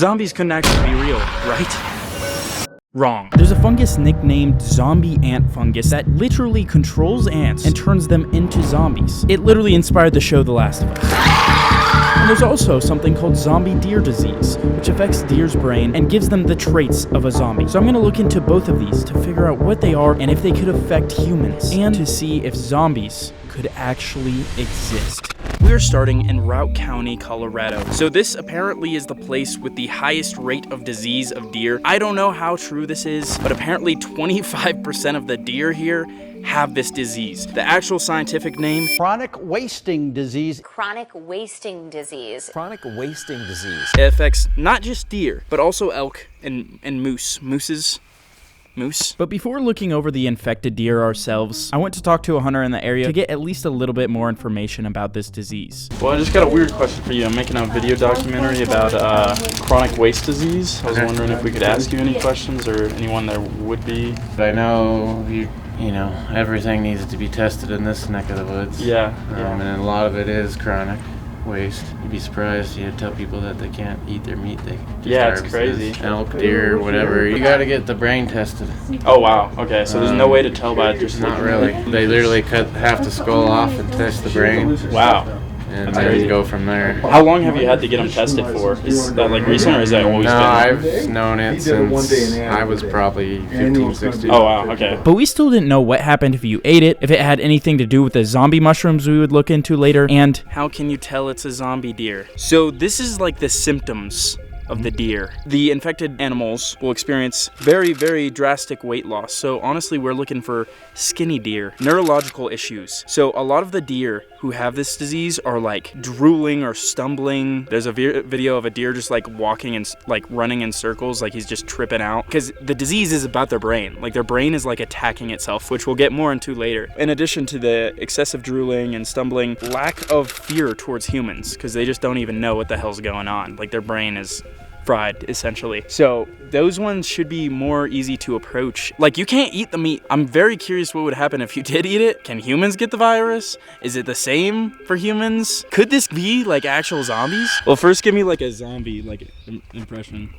Zombies couldn't actually be real, right? Wrong. There's a fungus nicknamed zombie ant fungus that literally controls ants and turns them into zombies. It literally inspired the show The Last of Us. And there's also something called zombie deer disease, which affects deer's brain and gives them the traits of a zombie. So I'm going to look into both of these to figure out what they are and if they could affect humans, and to see if zombies could actually exist. We're starting in Routt County, Colorado. So this apparently is the place with the highest rate of disease of deer. I don't know how true this is, but apparently 25% of the deer here have this disease. The actual scientific name: chronic wasting disease. Chronic wasting disease. Chronic wasting disease. It affects not just deer, but also elk and moose. Moose. But before looking over the infected deer ourselves, I went to talk to a hunter in the area to get at least a little bit more information about this disease. Well, I just got a weird question for you. I'm making a video documentary about chronic waste disease. I was wondering if we could ask you any questions, or anyone there would be. I know you know, everything needs to be tested in this neck of the woods. Yeah. And a lot of it is chronic waste. You'd be surprised. You tell people that they can't eat their meat. They it's crazy. Elk, deer, whatever. You got to get the brain tested. Oh wow. Okay, so there's no way to tell by just not really. They literally cut half the skull off and test the brain. Wow. And then go from there. How long have you had to get them tested for? Is that like recent, or is that always been? No, I've known it since I was probably 15, 16. Oh wow, okay. But we still didn't know what happened if you ate it, if it had anything to do with the zombie mushrooms we would look into later, and how can you tell it's a zombie deer? So this is like the symptoms of the deer. The infected animals will experience very, very drastic weight loss. So honestly, we're looking for skinny deer, neurological issues. So a lot of the deer who have this disease are like drooling or stumbling. There's a video of a deer just like walking and like running in circles, like he's just tripping out, because the disease is about their brain. Like their brain is like attacking itself, which we'll get more into later. In addition to the excessive drooling and stumbling, lack of fear towards humans, because they just don't even know what the hell's going on. Like their brain is fried, essentially. So those ones should be more easy to approach. Like, you can't eat the meat. I'm very curious what would happen if you did eat it. Can humans get the virus? Is it the same for humans? Could this be like actual zombies? Well, first give me like a zombie like impression.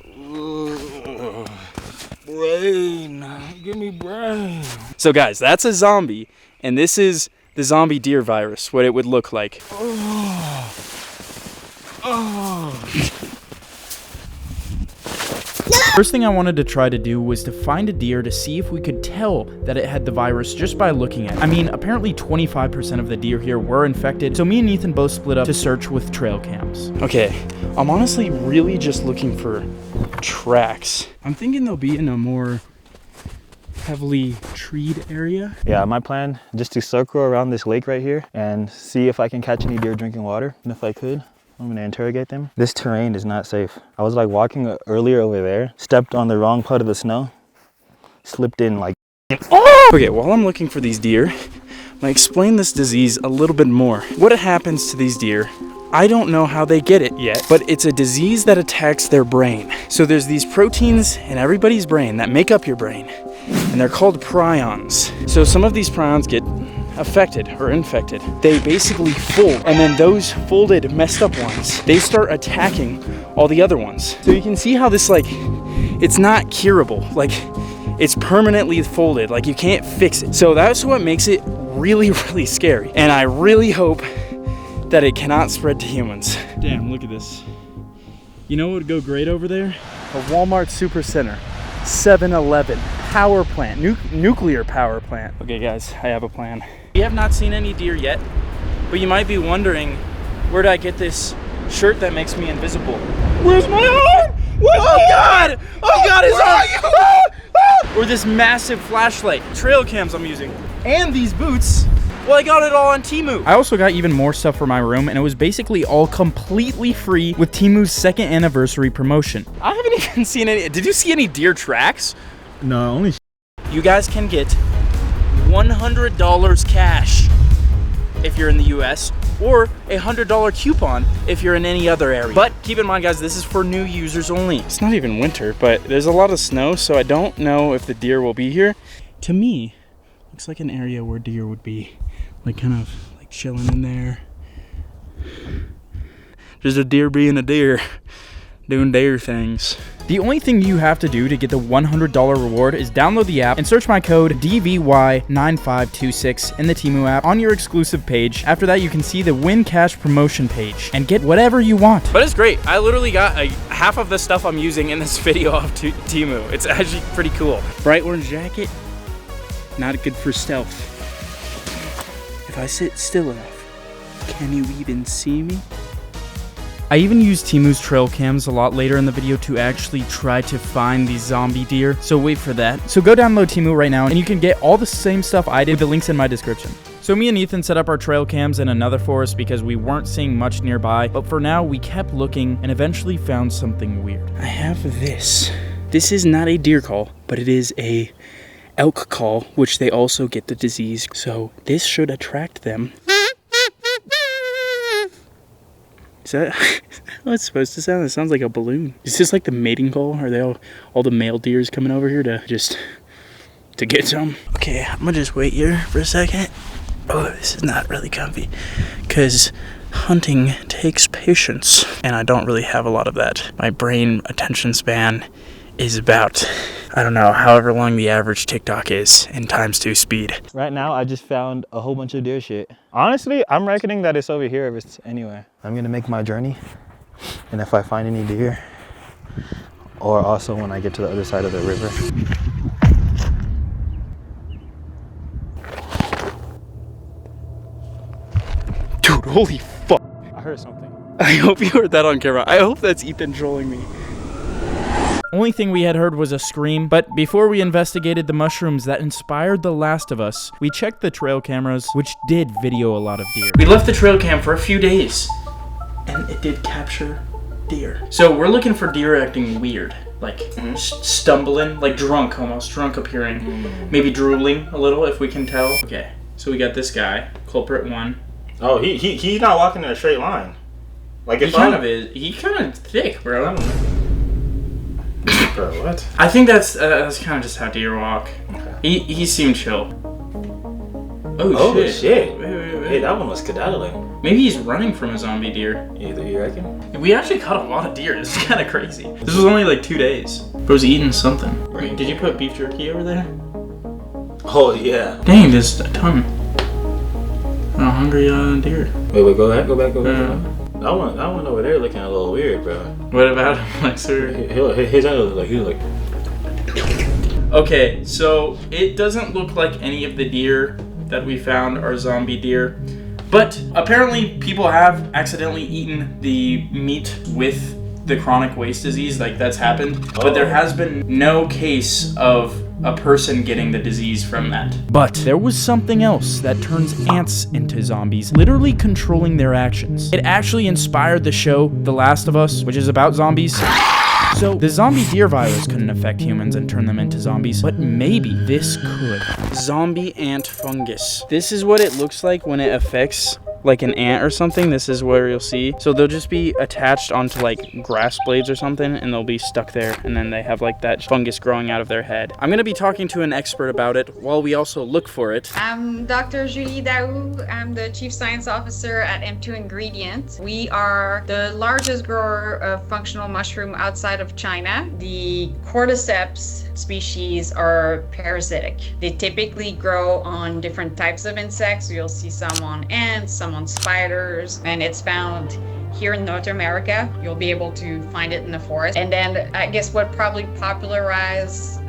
Brain, give me brain. So guys, that's a zombie, and this is the zombie deer virus, what it would look like. First thing I wanted to try to do was to find a deer to see if we could tell that it had the virus just by looking at it. I mean, apparently 25% of the deer here were infected, so me and Ethan both split up to search with trail cams. Okay, I'm honestly really just looking for tracks. I'm thinking they'll be in a more heavily treed area. Yeah, my plan just to circle around this lake right here and see if I can catch any deer drinking water. And if I could, I'm gonna interrogate them. This terrain is not safe. I was like walking earlier over there, stepped on the wrong part of the snow, slipped in like, oh! Okay, while I'm looking for these deer, I'm gonna explain this disease a little bit more. What happens to these deer, I don't know how they get it yet, but it's a disease that attacks their brain. So there's these proteins in everybody's brain that make up your brain, and they're called prions. So some of these prions get affected or infected. They basically fold, and then those folded, messed up ones, they start attacking all the other ones. So you can see how this, like, it's not curable. Like, it's permanently folded. Like, you can't fix it. So that's what makes it really, really scary. And I really hope that it cannot spread to humans. Damn, look at this. You know what would go great over there? A Walmart Supercenter, 7-Eleven, power plant, nuclear power plant. Okay guys, I have a plan. We have not seen any deer yet, but you might be wondering, where did I get this shirt that makes me invisible? Where's my arm? Oh God! Oh God, his arm! Or this massive flashlight. Trail cams I'm using. And these boots. Well, I got it all on Temu. I also got even more stuff for my room, and it was basically all completely free with Temu's 2nd anniversary promotion. I haven't even seen any. Did you see any deer tracks? no, only You guys can get $100 cash if you're in the US, or a $100 coupon if you're in any other area. But keep in mind guys, this is for new users only. It's not even winter, but there's a lot of snow, so I don't know if the deer will be here. To me, looks like an area where deer would be, like kind of like chilling in there. There's a deer being a deer. doing deer things. The only thing you have to do to get the $100 reward is download the app and search my code DVY9526 in the Temu app on your exclusive page. After that, you can see the Win Cash promotion page and get whatever you want. But it's great. I literally got half of the stuff I'm using in this video off Temu. It's actually pretty cool. Bright orange jacket, not good for stealth. If I sit still enough, can you even see me? I even used Temu's trail cams a lot later in the video to actually try to find these zombie deer, so wait for that. So go download Temu right now and you can get all the same stuff I did. The link's in my description. So me and Ethan set up our trail cams in another forest because we weren't seeing much nearby, but for now we kept looking and eventually found something weird. I have this. This is not a deer call, but it is a elk call, which they also get the disease, so this should attract them. Is that how it's supposed to sound? It sounds like a balloon. Is this like the mating call? Are they all the male deers coming over here to get some? Okay, I'm gonna just wait here for a second. Oh, this is not really comfy because hunting takes patience and I don't really have a lot of that. My brain attention span is about, I don't know, however long the average TikTok is in ×2 speed. Right now, I just found a whole bunch of deer shit. Honestly, I'm reckoning that it's over here if it's anywhere. I'm gonna make my journey, and if I find any deer, or also when I get to the other side of the river. Dude, holy fuck. I heard something. I hope you heard that on camera. I hope that's Ethan trolling me. Only thing we had heard was a scream, but before we investigated the mushrooms that inspired The Last of Us, we checked the trail cameras, which did video a lot of deer. We left the trail cam for a few days, and it did capture deer. So we're looking for deer acting weird, like stumbling, like drunk almost, drunk appearing, maybe drooling a little if we can tell. Okay, so we got this guy, culprit 1. Oh, he's not walking in a straight line. Like He kind of is. He's kind of thick, bro. Bro, what? I think that's kind of just how deer walk. Okay. He seemed chill. Oh shit. Wait. Hey, that one was skedaddling. Maybe he's running from a zombie deer. You reckon? We actually caught a lot of deer. This is kind of crazy. This was only like 2 days. Bro's eating something. Did you put beef jerky over there? Oh yeah. Dang, there's a ton. Oh, hungry deer. Wait, go back. That one over there looking a little weird, bro. What about him, like, sir? His eye was like, he was like. Okay, so it doesn't look like any of the deer that we found are zombie deer, but apparently people have accidentally eaten the meat with the chronic waste disease. Like, that's happened, but there has been no case of a person getting the disease from that. But there was something else that turns ants into zombies, literally controlling their actions. It actually inspired the show The Last of Us, which is about zombies. So the zombie deer virus couldn't affect humans and turn them into zombies, but maybe this could. Zombie ant fungus. This is what it looks like when it affects like an ant or something. This is where you'll see. So they'll just be attached onto like grass blades or something and they'll be stuck there and then they have like that fungus growing out of their head. I'm gonna be talking to an expert about it while we also look for it. I'm Dr. Julie Daou. I'm the Chief Science Officer at M2 Ingredients. We are the largest grower of functional mushroom outside of China. The cordyceps species are parasitic. They typically grow on different types of insects. You'll see some on ants, some on spiders, and it's found here in North America. You'll be able to find it in the forest. And then I guess what probably popularized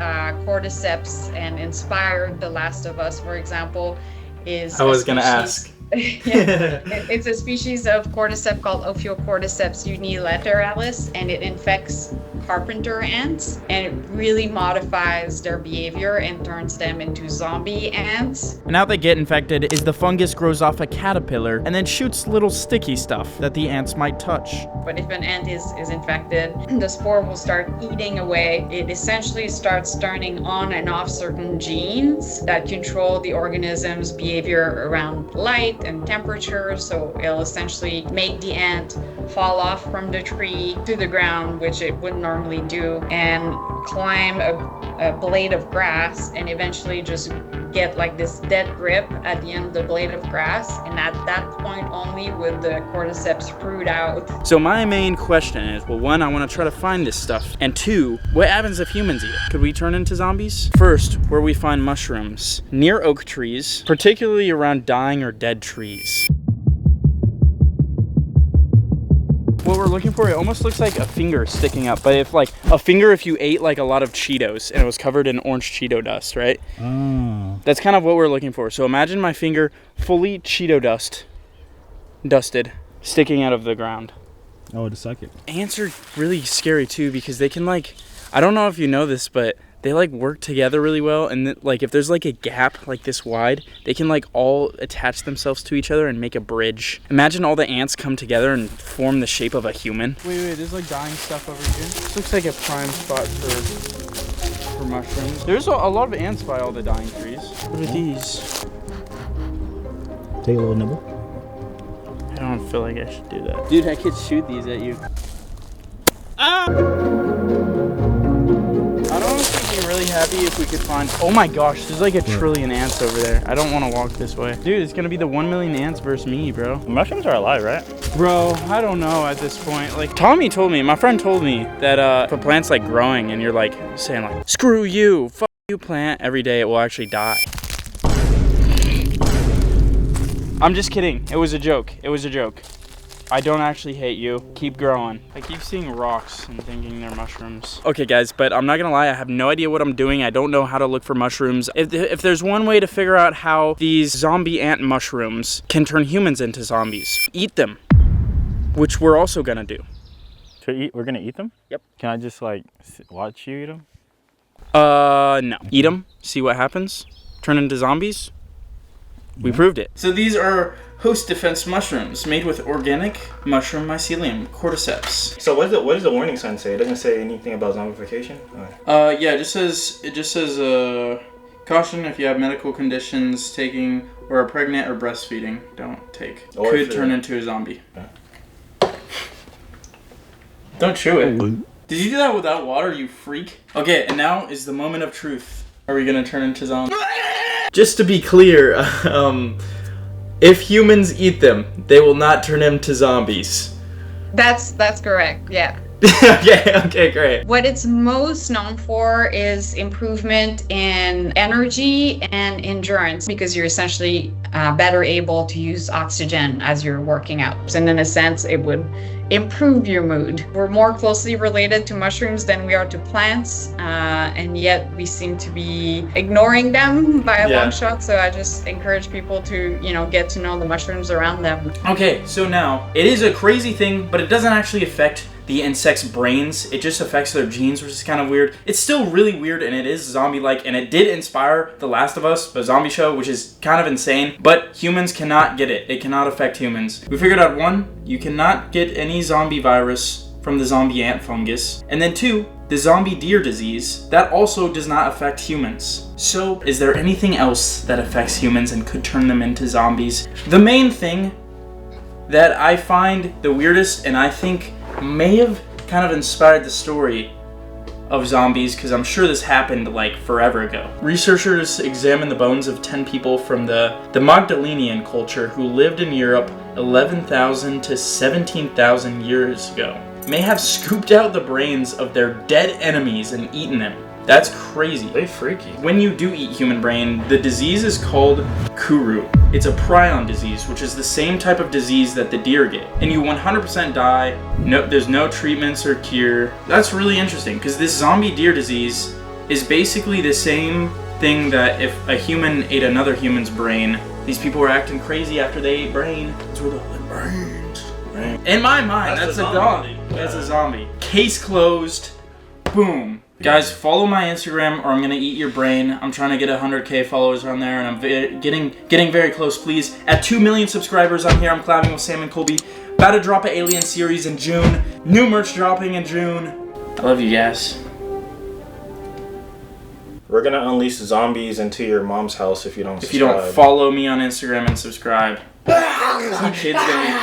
cordyceps and inspired The Last of Us, for example, is I was gonna ask. Yeah, it's a species of cordyceps called Ophiocordyceps unilateralis, and it infects carpenter ants, and it really modifies their behavior and turns them into zombie ants. And how they get infected is the fungus grows off a caterpillar and then shoots little sticky stuff that the ants might touch. But if an ant is infected, the spore will start eating away. It essentially starts turning on and off certain genes that control the organism's behavior behavior around light and temperature. So it'll essentially make the ant fall off from the tree to the ground, which it wouldn't normally do, and climb a blade of grass and eventually just get like this dead grip at the end of the blade of grass. And at that point only would the cordyceps fruit out. So my main question is, well, one, I want to try to find this stuff. And two, what happens if humans eat it? Could we turn into zombies? First, where we find mushrooms. Near oak trees, particularly around dying or dead trees. What we're looking for, it almost looks like a finger sticking up, but if like a finger if you ate like a lot of Cheetos and it was covered in orange Cheeto dust, right? That's kind of what we're looking for. So imagine my finger fully Cheeto dusted, sticking out of the ground. Oh, to suck it. Ants are really scary too because they can like, I don't know if you know this, but they like work together really well, and like if there's like a gap like this wide, they can like all attach themselves to each other and make a bridge. Imagine all the ants come together and form the shape of a human. Wait, there's like dying stuff over here. This looks like a prime spot for mushrooms. There's a lot of ants by all the dying trees. What are these? Take a little nibble. I don't feel like I should do that. Dude, I could shoot these at you. Ah! I'd honestly be really happy if we could find, oh my gosh, there's like a trillion ants over there. I don't want to walk this way. Dude, it's gonna be the 1 million ants versus me, bro. The mushrooms are alive, right? Bro, I don't know at this point. Like, Tommy told me, my friend told me that if a plant's like growing and you're like saying like, screw you, fuck you plant, every day it will actually die. I'm just kidding. It was a joke. It was a joke. I don't actually hate you. Keep growing. I keep seeing rocks and thinking they're mushrooms. Okay guys, but I'm not gonna lie, I have no idea what I'm doing. I don't know how to look for mushrooms. If there's one way to figure out how these zombie ant mushrooms can turn humans into zombies, eat them, which we're also gonna do. We're gonna eat them? Yep. Can I just like watch you eat them? No. Eat them, see what happens, turn into zombies. We proved it. So these are host defense mushrooms made with organic mushroom mycelium, cordyceps. So what does the warning sign say? It doesn't say anything about zombification? Yeah, it just says caution if you have medical conditions, taking or are pregnant or breastfeeding, don't take. Or could turn into a zombie. Don't chew it. Did you do that without water, you freak? Okay, and now is the moment of truth. Are we gonna turn into zombies? Just to be clear, if humans eat them, they will not turn into zombies. That's correct, yeah. Okay, great. What it's most known for is improvement in energy and endurance, because you're essentially better able to use oxygen as you're working out. And in a sense, it would improve your mood. We're more closely related to mushrooms than we are to plants, and yet we seem to be ignoring them by a long shot. So I just encourage people to, get to know the mushrooms around them. Okay, so now, it is a crazy thing, but it doesn't actually affect the insects' brains. It just affects their genes, which is kind of weird. It's still really weird, and it is zombie-like, and it did inspire The Last of Us, a zombie show, which is kind of insane, but humans cannot get it. It cannot affect humans. We figured out one, you cannot get any zombie virus from the zombie ant fungus, and then two, the zombie deer disease, that also does not affect humans. So, is there anything else that affects humans and could turn them into zombies? The main thing that I find the weirdest, and I think may have kind of inspired the story of zombies, because I'm sure this happened like forever ago. Researchers examined the bones of 10 people from the Magdalenian culture who lived in Europe 11,000 to 17,000 years ago. May have scooped out the brains of their dead enemies and eaten them. That's crazy. They freaky. When you do eat human brain, the disease is called Kuru. It's a prion disease, which is the same type of disease that the deer get. And you 100% die. No, there's no treatments or cure. That's really interesting, because this zombie deer disease is basically the same thing that if a human ate another human's brain, these people were acting crazy after they ate brain. That's where the brains. Right? In my mind, that's a dog. That's a zombie. Case closed. Boom. Guys, follow my Instagram or I'm gonna eat your brain. I'm trying to get 100K followers on there, and I'm getting very close, please. At 2 million subscribers, I'm here. I'm collabing with Sam and Colby. About to drop an Alien series in June. New merch dropping in June. I love you guys. We're gonna unleash zombies into your mom's house if you don't If you don't follow me on Instagram and subscribe. Some kid's gonna be